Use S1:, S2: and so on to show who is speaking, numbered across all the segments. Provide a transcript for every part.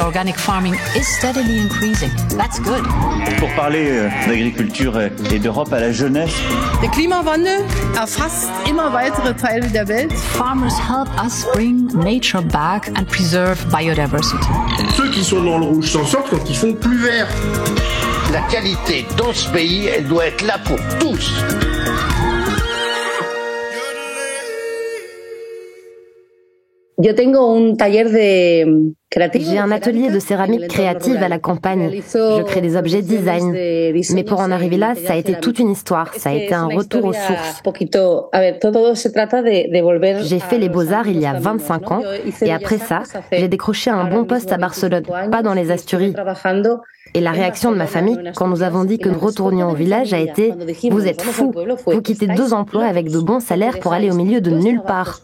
S1: Organic farming is steadily increasing. That's good.
S2: Pour parler d'agriculture et d'Europe à la jeunesse.
S3: Der Klimawandel erfasst immer weitere Teile der Welt.
S1: Farmers help us bring nature back and preserve biodiversity.
S4: Ceux qui sont dans le rouge s'en sortent quand ils font plus vert.
S5: La qualité dans ce pays, elle doit être là pour tous.
S6: J'ai un atelier de céramique créative à la campagne. Je crée des objets design. Mais pour en arriver là, ça a été toute une histoire. Ça a été un retour aux sources. J'ai fait les Beaux-Arts il y a 25 ans. Et après ça, j'ai décroché un bon poste à Barcelone, pas dans les Asturies. Et la réaction de ma famille, quand nous avons dit que nous retournions au village, a été « Vous êtes fous, vous quittez 2 emplois avec de bons salaires pour aller au milieu de nulle part. »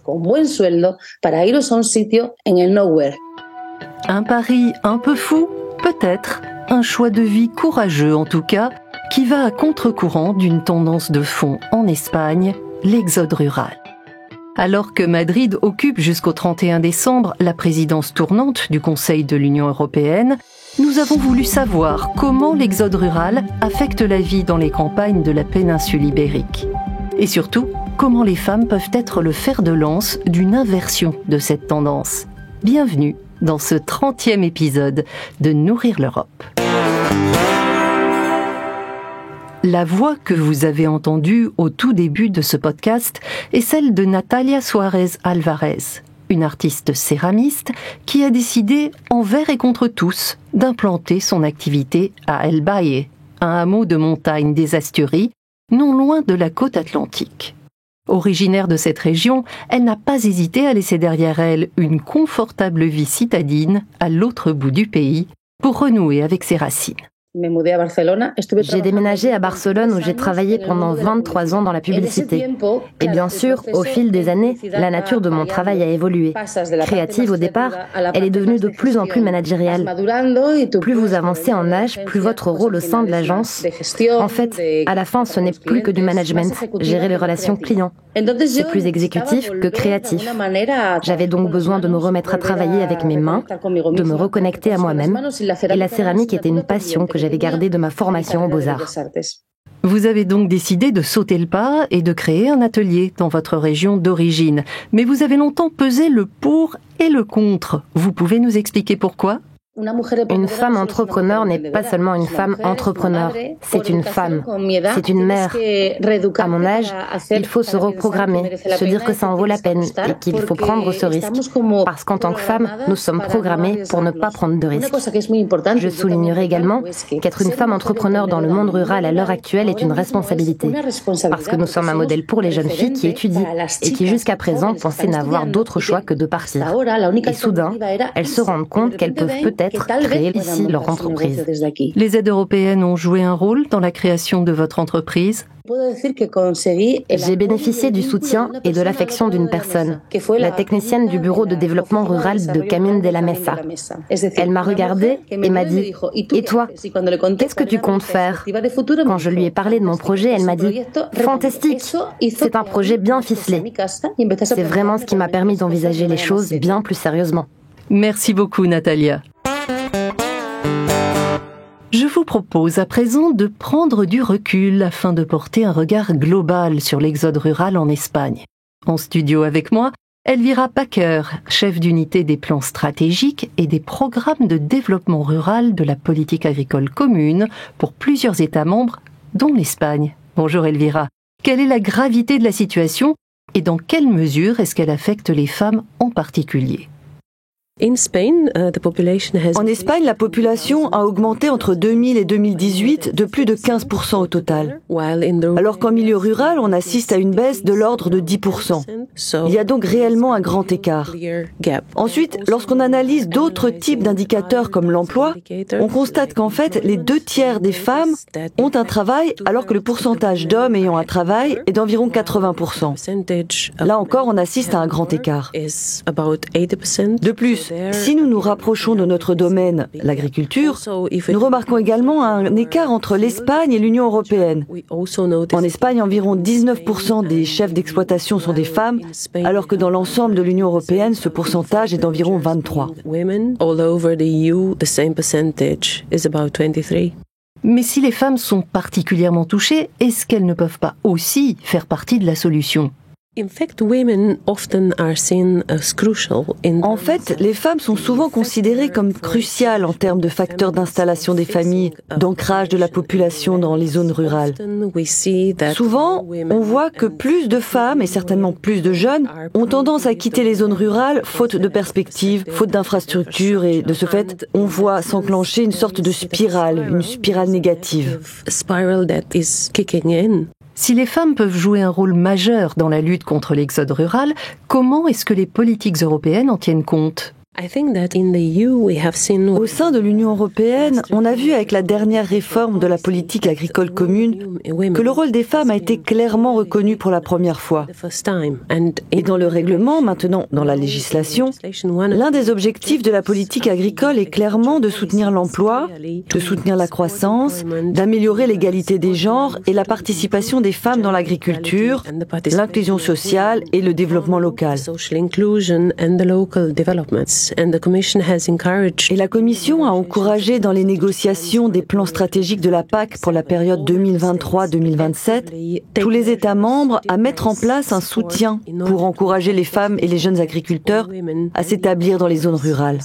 S7: Un pari un peu fou, peut-être. Un choix de vie courageux en tout cas, qui va à contre-courant d'une tendance de fond en Espagne, l'exode rural. Alors que Madrid occupe jusqu'au 31 décembre la présidence tournante du Conseil de l'Union européenne, nous avons voulu savoir comment l'exode rural affecte la vie dans les campagnes de la péninsule ibérique. Et surtout, comment les femmes peuvent être le fer de lance d'une inversion de cette tendance. Bienvenue dans ce 30e épisode de Nourrir l'Europe. La voix que vous avez entendue au tout début de ce podcast est celle de Natalia Suárez Álvarez, une artiste céramiste qui a décidé, envers et contre tous, d'implanter son activité à El Valle, un hameau de montagne des Asturies, non loin de la côte atlantique. Originaire de cette région, elle n'a pas hésité à laisser derrière elle une confortable vie citadine à l'autre bout du pays pour renouer avec ses racines.
S6: J'ai déménagé à Barcelone où j'ai travaillé pendant 23 ans dans la publicité. Et bien sûr, au fil des années, la nature de mon travail a évolué. Créative au départ, elle est devenue de plus en plus managériale. Plus vous avancez en âge, plus votre rôle au sein de l'agence. En fait, à la fin, ce n'est plus que du management, gérer les relations clients. C'est plus exécutif que créatif. J'avais donc besoin de me remettre à travailler avec mes mains, de me reconnecter à moi-même. Et la céramique était une passion que j'avais gardée de ma formation aux Beaux-Arts.
S7: Vous avez donc décidé de sauter le pas et de créer un atelier dans votre région d'origine. Mais vous avez longtemps pesé le pour et le contre. Vous pouvez nous expliquer pourquoi ?
S6: Une femme entrepreneur n'est pas seulement une femme entrepreneur, c'est une femme, c'est une mère. À mon âge, il faut se reprogrammer, se dire que ça en vaut la peine et qu'il faut prendre ce risque. Parce qu'en tant que femme, nous sommes programmés pour ne pas prendre de risques. Je soulignerai également qu'être une femme entrepreneur dans le monde rural à l'heure actuelle est une responsabilité. Parce que nous sommes un modèle pour les jeunes filles qui étudient et qui jusqu'à présent pensaient n'avoir d'autre choix que de partir. Et soudain, elles se rendent compte qu'elles peuvent peut-être créer ici leur entreprise.
S7: Les aides européennes ont joué un rôle dans la création de votre entreprise ?
S6: J'ai bénéficié du soutien et de l'affection d'une personne, la technicienne du bureau de développement rural de Camín de la Mesa. Elle m'a regardée et m'a dit « Et toi, qu'est-ce que tu comptes faire ?» Quand je lui ai parlé de mon projet, elle m'a dit « Fantastique, c'est un projet bien ficelé. » C'est vraiment ce qui m'a permis d'envisager les choses bien plus sérieusement.
S7: Merci beaucoup, Natalia. Je vous propose à présent de prendre du recul afin de porter un regard global sur l'exode rural en Espagne. En studio avec moi, Elvira Packer, chef d'unité des plans stratégiques et des programmes de développement rural de la politique agricole commune pour plusieurs États membres, dont l'Espagne. Bonjour Elvira. Quelle est la gravité de la situation et dans quelle mesure est-ce qu'elle affecte les femmes en particulier ?
S8: En Espagne, la population a augmenté entre 2000 et 2018 de plus de 15% au total. Alors qu'en milieu rural, on assiste à une baisse de l'ordre de 10%. Il y a donc réellement un grand écart. Ensuite, lorsqu'on analyse d'autres types d'indicateurs comme l'emploi, on constate qu'en fait, les 2/3 des femmes ont un travail alors que le pourcentage d'hommes ayant un travail est d'environ 80%. Là encore, on assiste à un grand écart. De plus, plus, si nous nous rapprochons de notre domaine, l'agriculture, nous remarquons également un écart entre l'Espagne et l'Union européenne. En Espagne, environ 19% des chefs d'exploitation sont des femmes, alors que dans l'ensemble de l'Union européenne, ce pourcentage est d'environ 23%.
S7: Mais si les femmes sont particulièrement touchées, est-ce qu'elles ne peuvent pas aussi faire partie de la solution ?
S8: En fait, les femmes sont souvent considérées comme cruciales en termes de facteurs d'installation des familles, d'ancrage de la population dans les zones rurales. Souvent, on voit que plus de femmes, et certainement plus de jeunes, ont tendance à quitter les zones rurales faute de perspectives, faute d'infrastructures, et de ce fait, on voit s'enclencher une sorte de spirale, une spirale négative.
S7: Si les femmes peuvent jouer un rôle majeur dans la lutte contre l'exode rural, comment est-ce que les politiques européennes en tiennent compte ?
S8: Au sein de l'Union européenne, on a vu avec la dernière réforme de la politique agricole commune que le rôle des femmes a été clairement reconnu pour la première fois. Et dans le règlement, maintenant dans la législation, l'un des objectifs de la politique agricole est clairement de soutenir l'emploi, de soutenir la croissance, d'améliorer l'égalité des genres et la participation des femmes dans l'agriculture, l'inclusion sociale et le développement local. Et la Commission a encouragé dans les négociations des plans stratégiques de la PAC pour la période 2023-2027 tous les États membres à mettre en place un soutien pour encourager les femmes et les jeunes agriculteurs à s'établir dans les zones rurales.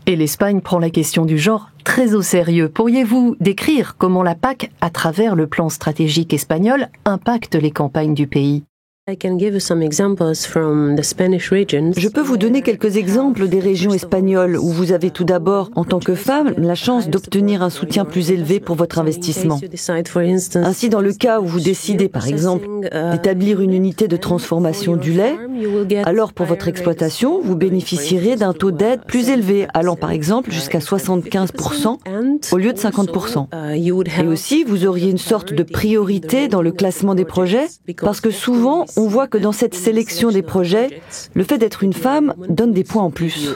S7: Et l'Espagne prend la question du genre très au sérieux. Pourriez-vous décrire comment la PAC, à travers le plan stratégique espagnol, impacte les campagnes du pays ?
S8: Je peux vous donner quelques exemples des régions espagnoles où vous avez tout d'abord, en tant que femme, la chance d'obtenir un soutien plus élevé pour votre investissement. Ainsi, dans le cas où vous décidez, par exemple, d'établir une unité de transformation du lait, alors pour votre exploitation, vous bénéficierez d'un taux d'aide plus élevé, allant par exemple jusqu'à 75% au lieu de 50%. Et aussi, vous auriez une sorte de priorité dans le classement des projets, parce que souvent, on voit que dans cette sélection des projets, le fait d'être une femme donne des points en plus.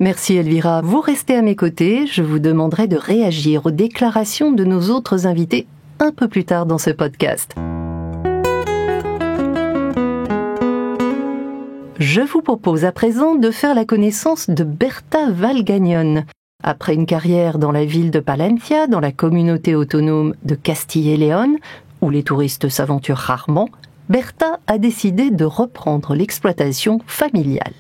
S7: Merci Elvira. Vous restez à mes côtés. Je vous demanderai de réagir aux déclarations de nos autres invités un peu plus tard dans ce podcast. Je vous propose à présent de faire la connaissance de Berta Valgagnon. Après une carrière dans la ville de Palencia, dans la communauté autonome de Castille et Léon, où les touristes s'aventurent rarement, Berta a décidé de reprendre l'exploitation familiale.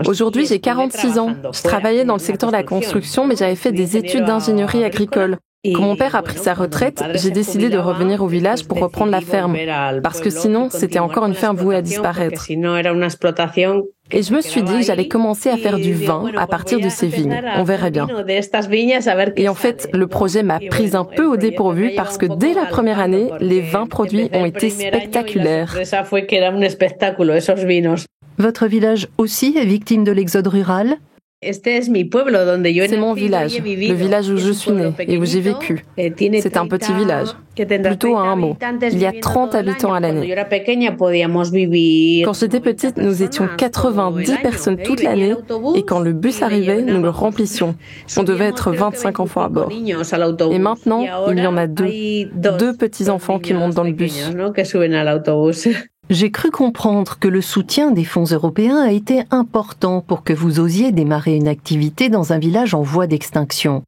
S9: Aujourd'hui, j'ai 46 ans. Je travaillais dans le secteur de la construction, mais j'avais fait des études d'ingénierie agricole. Quand mon père a pris sa retraite, j'ai décidé de revenir au village pour reprendre la ferme, parce que sinon, c'était encore une ferme vouée à disparaître. Et je me suis dit que j'allais commencer à faire du vin à partir de ces vignes. On verrait bien. Et en fait, le projet m'a prise un peu au dépourvu parce que dès la première année, les vins produits ont été spectaculaires.
S7: Votre village aussi est victime de l'exode rural ?
S9: C'est mon village, le village où je suis née et où j'ai vécu. C'est un petit village, plutôt un hameau. Il y a 30 habitants à l'année. Quand j'étais petite, nous étions 90 personnes toute l'année et quand le bus arrivait, nous le remplissions. On devait être 25 enfants à bord. Et maintenant, il y en a deux petits-enfants qui montent dans le bus.
S7: J'ai cru comprendre que le soutien des fonds européens a été important pour que vous osiez démarrer une activité dans un village en voie d'extinction.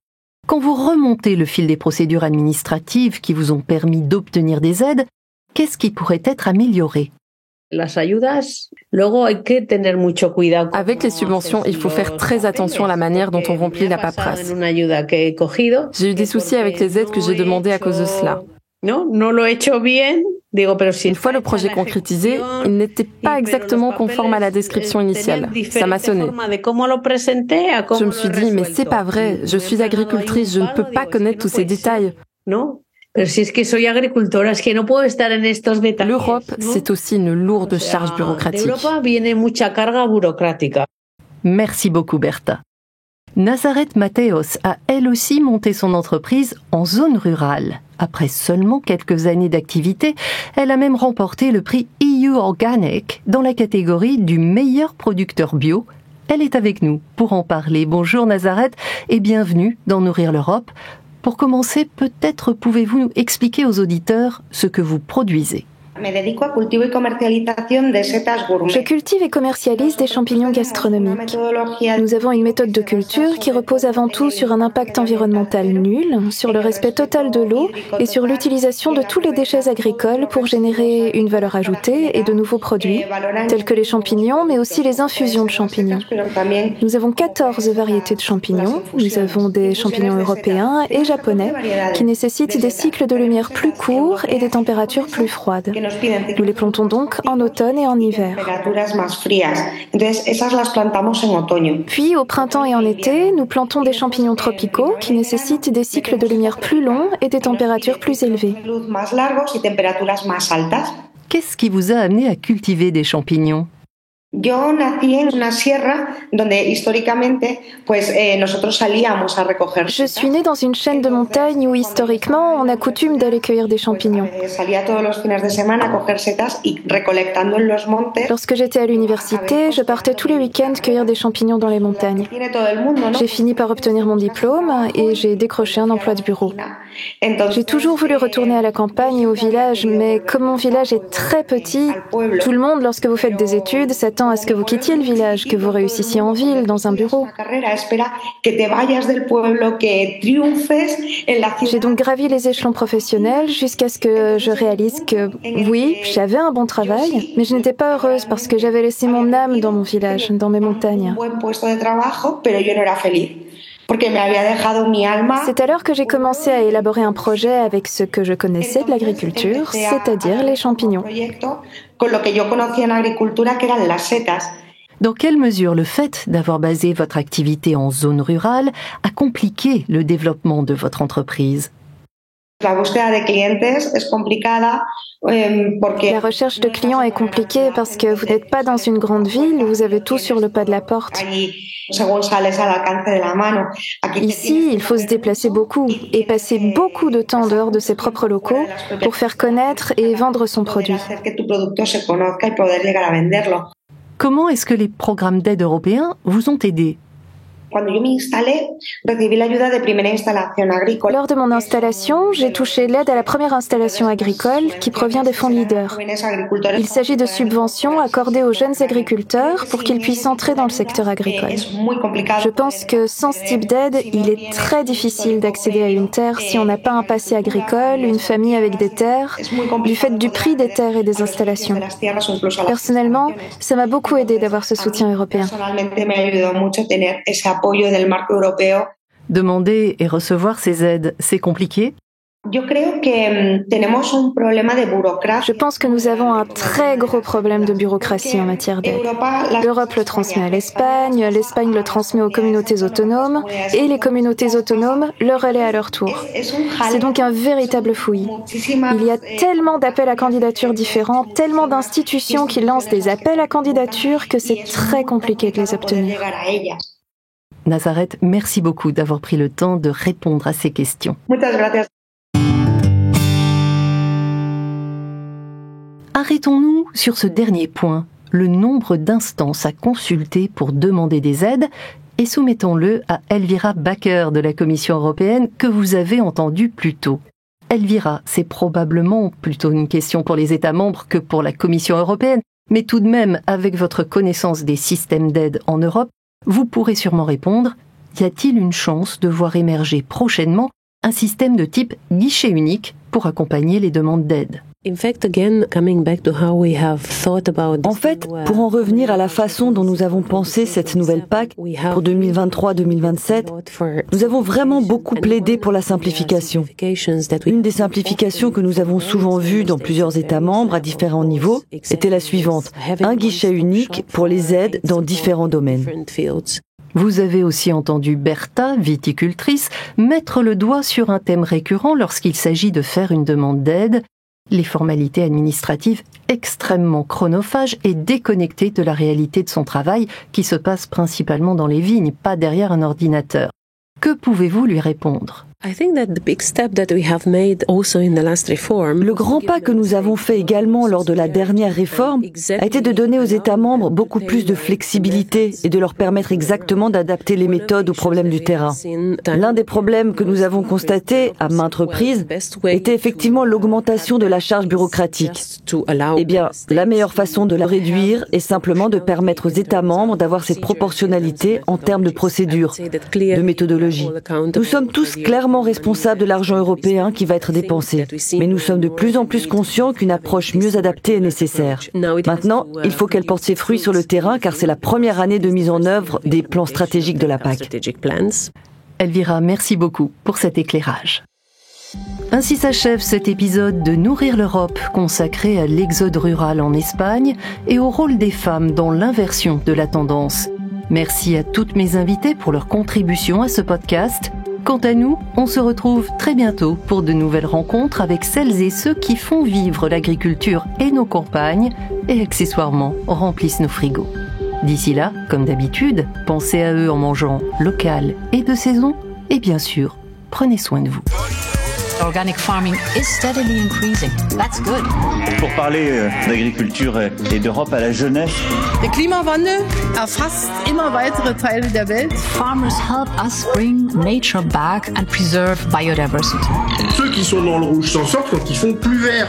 S7: Quand vous remontez le fil des procédures administratives qui vous ont permis d'obtenir des aides, qu'est-ce qui pourrait être amélioré ?
S9: Avec les subventions, il faut faire très attention à la manière dont on remplit la paperasse. J'ai eu des soucis avec les aides que j'ai demandées à cause de cela. Une fois le projet concrétisé, il n'était pas exactement conforme à la description initiale. Ça m'a sonné. Je me suis dit, mais c'est pas vrai, je suis agricultrice, je ne peux pas connaître tous ces détails. L'Europe, c'est aussi une lourde charge bureaucratique.
S7: Merci beaucoup, Berta. Nazareth Mateos a elle aussi monté son entreprise en zone rurale. Après seulement quelques années d'activité, elle a même remporté le prix EU Organic dans la catégorie du meilleur producteur bio. Elle est avec nous pour en parler. Bonjour Nazareth et bienvenue dans Nourrir l'Europe. Pour commencer, peut-être pouvez-vous nous expliquer aux auditeurs ce que vous produisez.
S10: Je cultive et commercialise des champignons gastronomiques. Nous avons une méthode de culture qui repose avant tout sur un impact environnemental nul, sur le respect total de l'eau et sur l'utilisation de tous les déchets agricoles pour générer une valeur ajoutée et de nouveaux produits, tels que les champignons, mais aussi les infusions de champignons. Nous avons 14 variétés de champignons. Nous avons des champignons européens et japonais qui nécessitent des cycles de lumière plus courts et des températures plus froides. Nous les plantons donc en automne et en hiver. Puis, au printemps et en été, nous plantons des champignons tropicaux qui nécessitent des cycles de lumière plus longs et des températures plus élevées.
S7: Qu'est-ce qui vous a amené à cultiver des champignons ?
S10: Je suis née dans une chaîne de montagnes où, historiquement, on a coutume d'aller cueillir des champignons. Lorsque j'étais à l'université, je partais tous les week-ends cueillir des champignons dans les montagnes. J'ai fini par obtenir mon diplôme et j'ai décroché un emploi de bureau. J'ai toujours voulu retourner à la campagne et au village, mais comme mon village est très petit, tout le monde, lorsque vous faites des études, s'attend à ce que vous quittiez le village, que vous réussissiez en ville, dans un bureau. J'ai donc gravi les échelons professionnels jusqu'à ce que je réalise que, oui, j'avais un bon travail, mais je n'étais pas heureuse parce que j'avais laissé mon âme dans mon village, dans mes montagnes. C'est alors que j'ai commencé à élaborer un projet avec ce que je connaissais de l'agriculture, c'est-à-dire les champignons.
S7: Dans quelle mesure le fait d'avoir basé votre activité en zone rurale a compliqué le développement de votre entreprise ?
S10: La recherche de clients est compliquée parce que vous n'êtes pas dans une grande ville où vous avez tout sur le pas de la porte. Ici, il faut se déplacer beaucoup et passer beaucoup de temps dehors de ses propres locaux pour faire connaître et vendre son produit.
S7: Comment est-ce que les programmes d'aide européens vous ont aidé ?
S10: Lors de mon installation, j'ai touché l'aide à la première installation agricole qui provient des fonds Leader. Il s'agit de subventions accordées aux jeunes agriculteurs pour qu'ils puissent entrer dans le secteur agricole. Je pense que sans ce type d'aide, il est très difficile d'accéder à une terre si on n'a pas un passé agricole, une famille avec des terres, du fait du prix des terres et des installations. Personnellement, ça m'a beaucoup aidé d'avoir ce soutien européen.
S7: Demander et recevoir ces aides, c'est compliqué ?
S10: Je pense que nous avons un très gros problème de bureaucratie en matière d'aide. L'Europe le transmet à l'Espagne, l'Espagne le transmet aux communautés autonomes et les communautés autonomes le relaient à leur tour. C'est donc un véritable fouillis. Il y a tellement d'appels à candidature différents, tellement d'institutions qui lancent des appels à candidature que c'est très compliqué de les obtenir.
S7: Nazareth, merci beaucoup d'avoir pris le temps de répondre à ces questions. Arrêtons-nous sur ce dernier point, le nombre d'instances à consulter pour demander des aides, et soumettons-le à Elvira Bakker de la Commission européenne que vous avez entendu plus tôt. Elvira, c'est probablement plutôt une question pour les États membres que pour la Commission européenne, mais tout de même, avec votre connaissance des systèmes d'aide en Europe, vous pourrez sûrement répondre, y a-t-il une chance de voir émerger prochainement un système de type guichet unique pour accompagner les demandes d'aide ?
S8: En fait, pour en revenir à la façon dont nous avons pensé cette nouvelle PAC pour 2023-2027, nous avons vraiment beaucoup plaidé pour la simplification. Une des simplifications que nous avons souvent vues dans plusieurs États membres à différents niveaux était la suivante: un guichet unique pour les aides dans différents domaines.
S7: Vous avez aussi entendu Bertha, viticultrice, mettre le doigt sur un thème récurrent lorsqu'il s'agit de faire une demande d'aide: les formalités administratives extrêmement chronophages et déconnectées de la réalité de son travail qui se passe principalement dans les vignes, pas derrière un ordinateur. Que pouvez-vous lui répondre ?
S8: Le grand pas que nous avons fait également lors de la dernière réforme a été de donner aux États membres beaucoup plus de flexibilité et de leur permettre exactement d'adapter les méthodes aux problèmes du terrain. L'un des problèmes que nous avons constatés à maintes reprises était effectivement l'augmentation de la charge bureaucratique. Eh bien, la meilleure façon de la réduire est simplement de permettre aux États membres d'avoir cette proportionnalité en termes de procédures, de méthodologie. Nous sommes tous clairement responsables de l'argent européen qui va être dépensé, mais nous sommes de plus en plus conscients qu'une approche mieux adaptée est nécessaire. Maintenant, il faut qu'elle porte ses fruits sur le terrain car c'est la première année de mise en œuvre des plans stratégiques de la PAC.
S7: Elvira, merci beaucoup pour cet éclairage. Ainsi s'achève cet épisode de Nourrir l'Europe consacré à l'exode rural en Espagne et au rôle des femmes dans l'inversion de la tendance. Merci à toutes mes invitées pour leur contribution à ce podcast. Quant à nous, on se retrouve très bientôt pour de nouvelles rencontres avec celles et ceux qui font vivre l'agriculture et nos campagnes et accessoirement remplissent nos frigos. D'ici là, comme d'habitude, pensez à eux en mangeant local et de saison et bien sûr, prenez soin de vous.
S1: Organic farming is steadily increasing. That's good.
S2: Pour parler d'agriculture et d'Europe à la jeunesse.
S3: Der Klimawandel erfasst immer weitere Teile der Welt.
S1: Farmers help us bring nature back and preserve biodiversity.
S4: Ceux qui sont dans le rouge s'en sortent quand ils font plus vert.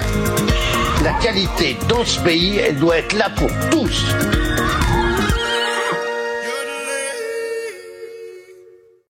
S5: La qualité dans ce pays, elle doit être là pour tous.